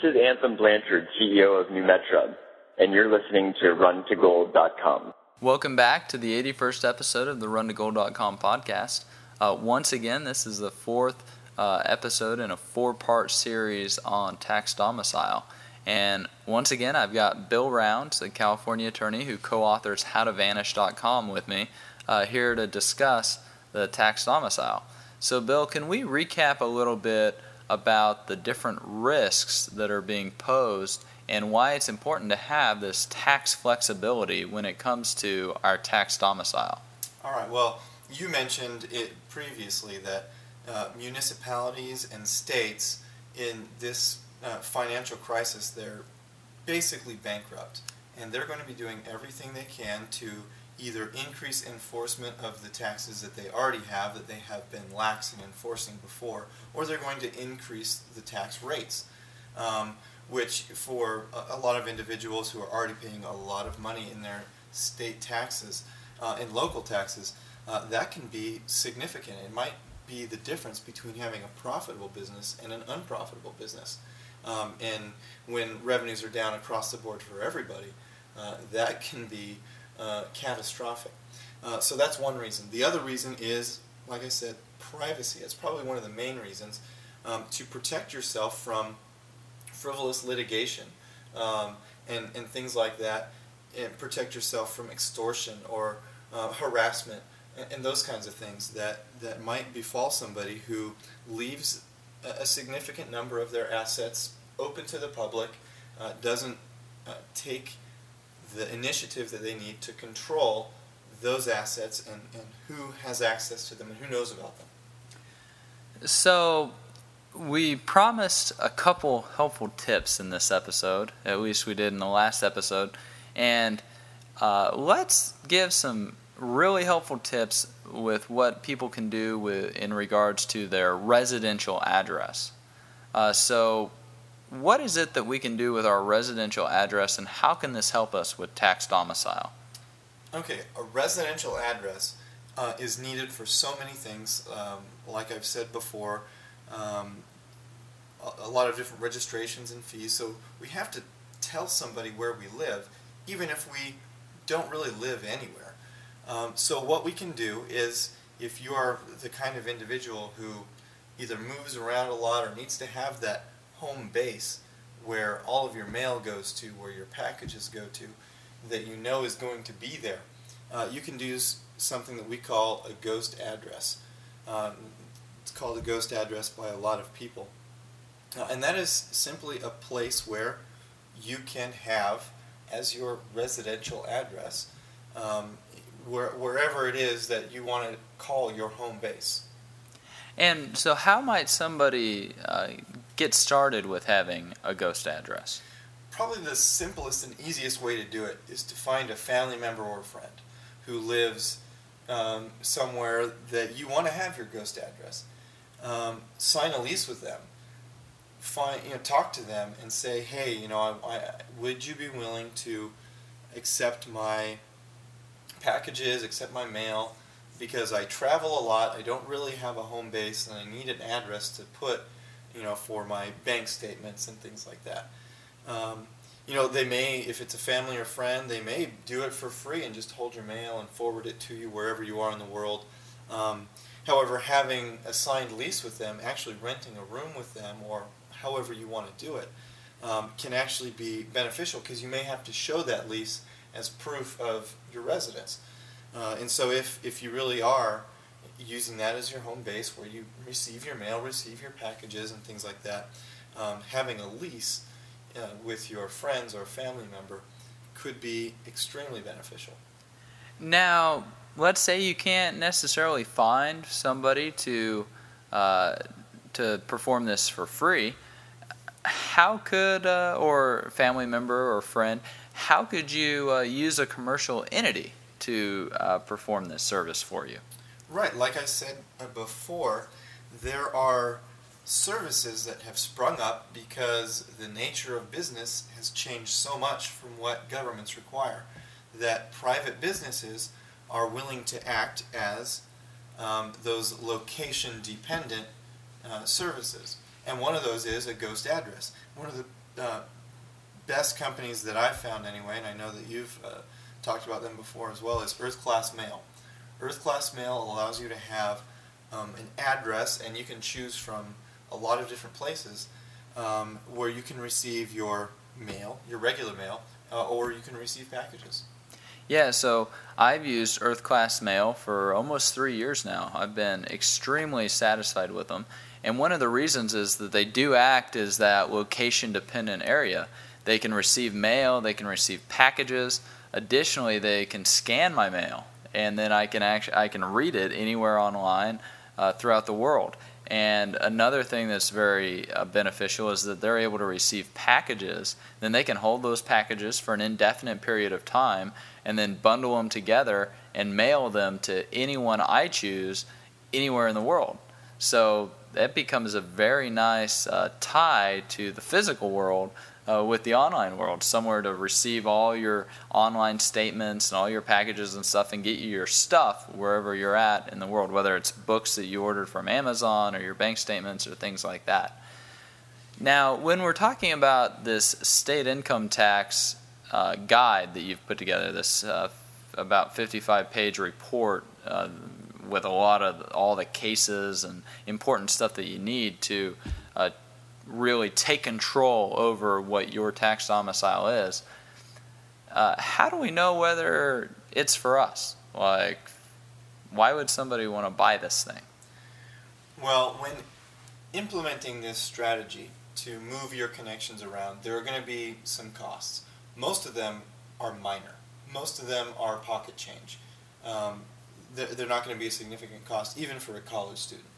This is Anthem Blanchard, CEO of New Metra, and you're listening to RunToGold.com. Welcome back to the 81st episode of the RunToGold.com podcast. Once again, this is the fourth episode in a four-part series on tax domicile. And once again, I've got Bill Rounds, the California attorney who co-authors HowToVanish.com with me, here to discuss the tax domicile. So Bill, can we recap a little bit about the different risks that are being posed and why it's important to have this tax flexibility when it comes to our tax domicile? All right, well, you mentioned it previously that municipalities and states in this financial crisis, they're basically bankrupt, and they're going to be doing everything they can to either increase enforcement of the taxes that they already have, that they have been lax in enforcing before, or they're going to increase the tax rates, which for a lot of individuals who are already paying a lot of money in their state taxes and local taxes, that can be significant. It might be the difference between having a profitable business and an unprofitable business. And when revenues are down across the board for everybody, that can be catastrophic. So that's one reason. The other reason is, like I said, privacy. It's probably one of the main reasons to protect yourself from frivolous litigation and things like that, and protect yourself from extortion or harassment and those kinds of things that might befall somebody who leaves a significant number of their assets open to the public, doesn't take the initiative that they need to control those assets and who has access to them and who knows about them. So we promised a couple helpful tips in this episode, at least we did in the last episode, and let's give some really helpful tips with what people can do in regards to their residential address. So what is it that we can do with our residential address, and how can this help us with tax domicile? Okay, a residential address is needed for so many things, like I've said before, a lot of different registrations and fees, so we have to tell somebody where we live, even if we don't really live anywhere. So what we can do is, if you are the kind of individual who either moves around a lot or needs to have that home base where all of your mail goes to, where your packages go to, that you know is going to be there, you can do something that we call a ghost address. It's called a ghost address by a lot of people. And that is simply a place where you can have as your residential address wherever it is that you want to call your home base. And so how might somebody get started with having a ghost address? Probably the simplest and easiest way to do it is to find a family member or friend who lives somewhere that you want to have your ghost address. Sign a lease with them. Talk to them and say, hey, would you be willing to accept my packages, accept my mail, because I travel a lot, I don't really have a home base, and I need an address to put, for my bank statements and things like that. They may, if it's a family or friend, they may do it for free and just hold your mail and forward it to you wherever you are in the world. However, having a signed lease with them, actually renting a room with them, or however you want to do it, can actually be beneficial, because you may have to show that lease as proof of your residence. And so if you really are using that as your home base where you receive your mail, receive your packages and things like that, having a lease with your friends or family member could be extremely beneficial. Now, let's say you can't necessarily find somebody to perform this for free. How could, or family member or friend, how could you use a commercial entity to perform this service for you? Right, like I said before, there are services that have sprung up because the nature of business has changed so much from what governments require, that private businesses are willing to act as those location-dependent services. And one of those is a ghost address. One of the best companies that I've found anyway, and I know that you've talked about them before as well, is Earth Class Mail. Earth Class Mail allows you to have an address, and you can choose from a lot of different places where you can receive your mail, your regular mail, or you can receive packages. Yeah, so I've used Earth Class Mail for almost 3 years now. I've been extremely satisfied with them. And one of the reasons is that they do act as that location-dependent area. They can receive mail, they can receive packages. Additionally, they can scan my mail, and then I can read it anywhere online throughout the world. And another thing that's very beneficial is that they're able to receive packages. Then they can hold those packages for an indefinite period of time and then bundle them together and mail them to anyone I choose anywhere in the world. So that becomes a very nice tie to the physical world with the online world, somewhere to receive all your online statements and all your packages and stuff and get you your stuff wherever you're at in the world, whether it's books that you ordered from Amazon or your bank statements or things like that. Now, when we're talking about this state income tax guide that you've put together, this about 55-page report with a lot of all the cases and important stuff that you need to really take control over what your tax domicile is, how do we know whether it's for us? Like, why would somebody want to buy this thing? Well, when implementing this strategy to move your connections around, there are going to be some costs. Most of them are minor. Most of them are pocket change. They're not going to be a significant cost, even for a college student.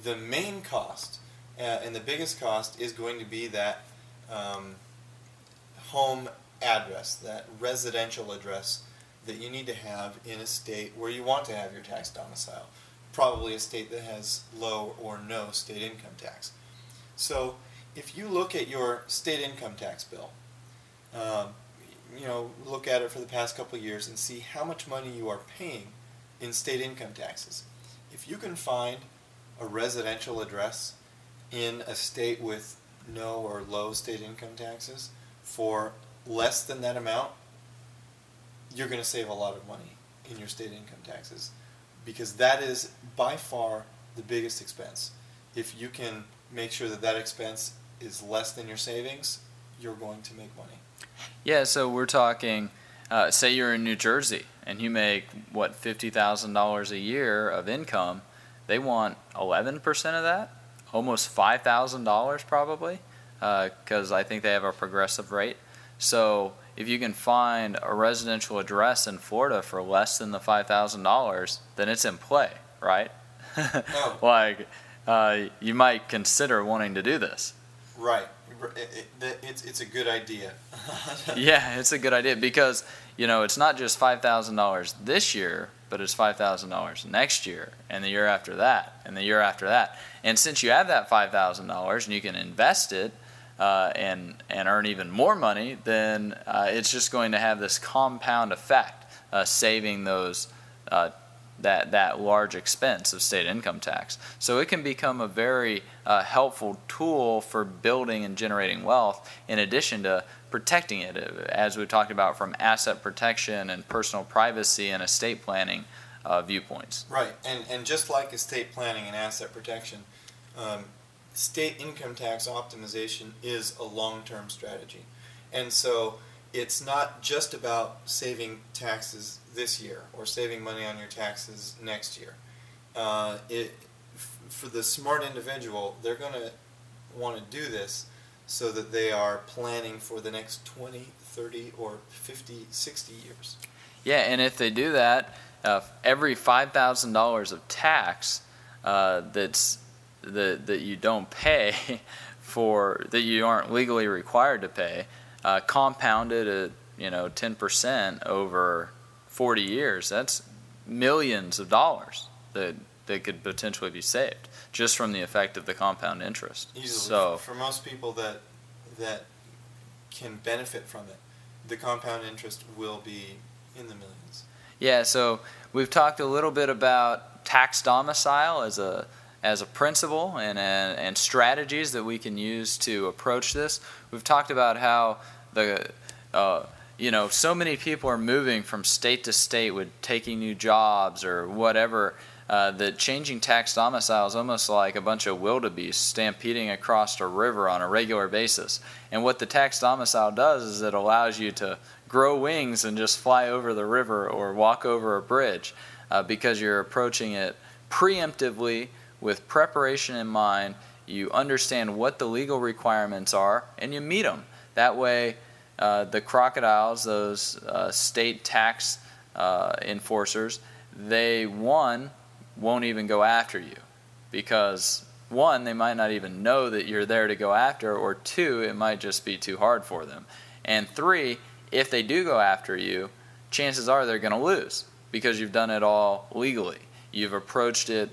The main cost and the biggest cost is going to be that home address, that residential address that you need to have in a state where you want to have your tax domicile. Probably a state that has low or no state income tax. So if you look at your state income tax bill, look at it for the past couple of years and see how much money you are paying in state income taxes. If you can find a residential address in a state with no or low state income taxes for less than that amount, you're going to save a lot of money in your state income taxes, because that is by far the biggest expense. If you can make sure that that expense is less than your savings, you're going to make money. Yeah, so we're talking, say you're in New Jersey and you make, $50,000 a year of income. They want 11% of that, almost $5,000 probably, because I think they have a progressive rate. So if you can find a residential address in Florida for less than the $5,000, then it's in play, right? Oh. You might consider wanting to do this. Right. It's a good idea. Yeah, it's a good idea because, it's not just $5,000 this year, but it's $5,000 next year and the year after that and the year after that. And since you have that $5,000 and you can invest it and earn even more money, then it's just going to have this compound effect, saving those that large expense of state income tax. So it can become a very helpful tool for building and generating wealth, in addition to protecting it, as we talked about, from asset protection and personal privacy and estate planning viewpoints. Right, and just like estate planning and asset protection, state income tax optimization is a long-term strategy. And so it's not just about saving taxes this year or saving money on your taxes next year. For the smart individual, they're going to want to do this so that they are planning for the next 20, 30, or 50, 60 years. Yeah, and if they do that, every $5,000 of tax that you don't pay for, that you aren't legally required to pay, compounded at 10% over 40 years, that's millions of dollars that could potentially be saved just from the effect of the compound interest. Easily. So for most people that can benefit from it, the compound interest will be in the millions. Yeah, so we've talked a little bit about tax domicile as as a principle and strategies that we can use to approach this. We've talked about how so many people are moving from state to state with taking new jobs or whatever, that changing tax domicile is almost like a bunch of wildebeests stampeding across a river on a regular basis. And what the tax domicile does is it allows you to grow wings and just fly over the river or walk over a bridge, because you're approaching it preemptively with preparation in mind. You understand what the legal requirements are and you meet them. That way, the crocodiles, those state tax enforcers, they, one, won't even go after you because, one, they might not even know that you're there to go after, or two, it might just be too hard for them. And three, if they do go after you, chances are they're going to lose because you've done it all legally. You've approached it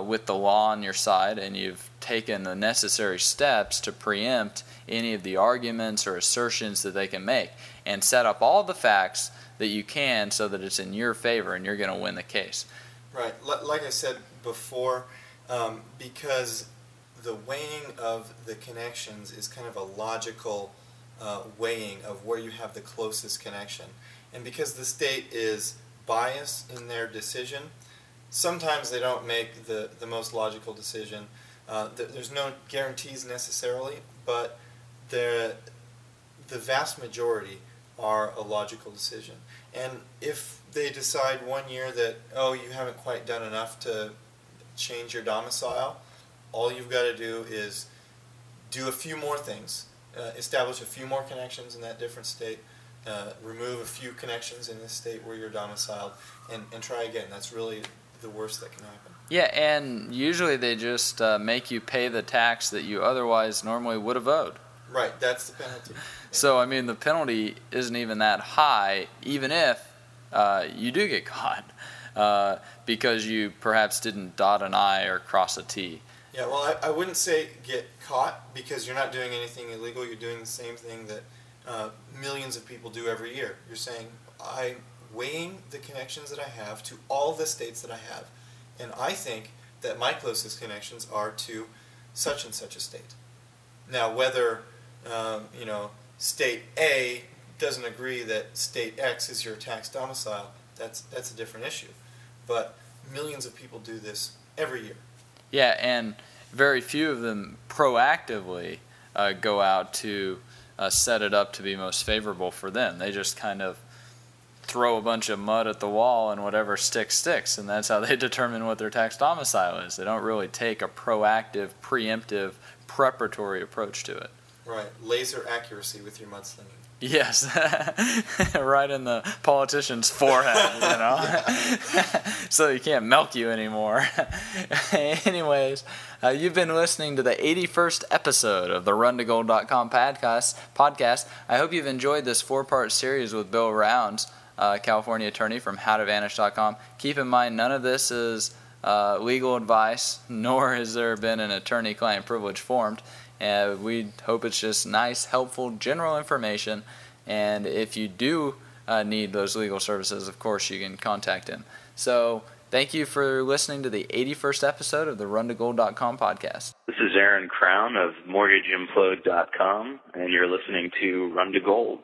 with the law on your side, and you've taken the necessary steps to preempt any of the arguments or assertions that they can make and set up all the facts that you can so that it's in your favor and you're going to win the case. Right. Like I said before, because the weighing of the connections is kind of a logical weighing of where you have the closest connection. And because the state is biased in their decision, sometimes they don't make the most logical decision. There's no guarantees necessarily, but the vast majority are a logical decision. And if they decide one year that, oh, you haven't quite done enough to change your domicile, all you've got to do is do a few more things, establish a few more connections in that different state, remove a few connections in this state where you're domiciled, and try again. That's really the worst that can happen. Yeah, and usually they just make you pay the tax that you otherwise normally would have owed. Right, that's the penalty. So, I mean, the penalty isn't even that high, even if you do get caught, because you perhaps didn't dot an I or cross a T. Yeah, well, I wouldn't say get caught, because you're not doing anything illegal. You're doing the same thing that millions of people do every year. You're saying, I'm weighing the connections that I have to all the states that I have, and I think that my closest connections are to such and such a state. Now, whether state A doesn't agree that state X is your tax domicile, that's a different issue. But millions of people do this every year. Yeah, and very few of them proactively go out to set it up to be most favorable for them. They just kind of throw a bunch of mud at the wall and whatever sticks, and that's how they determine what their tax domicile is. They don't really take a proactive, preemptive, preparatory approach to it. Right, laser accuracy with your mudslinging. Yes, right in the politician's forehead, so he can't milk you anymore. Anyways, you've been listening to the 81st episode of the RunToGold.com podcast. I hope you've enjoyed this 4-part series with Bill Rounds, California attorney from HowToVanish.com. Keep in mind, none of this is legal advice, nor has there been an attorney-client privilege formed. We hope it's just nice, helpful, general information. And if you do need those legal services, of course, you can contact him. So thank you for listening to the 81st episode of the RunToGold.com podcast. This is Aaron Crown of MortgageImplode.com, and you're listening to Run to Gold.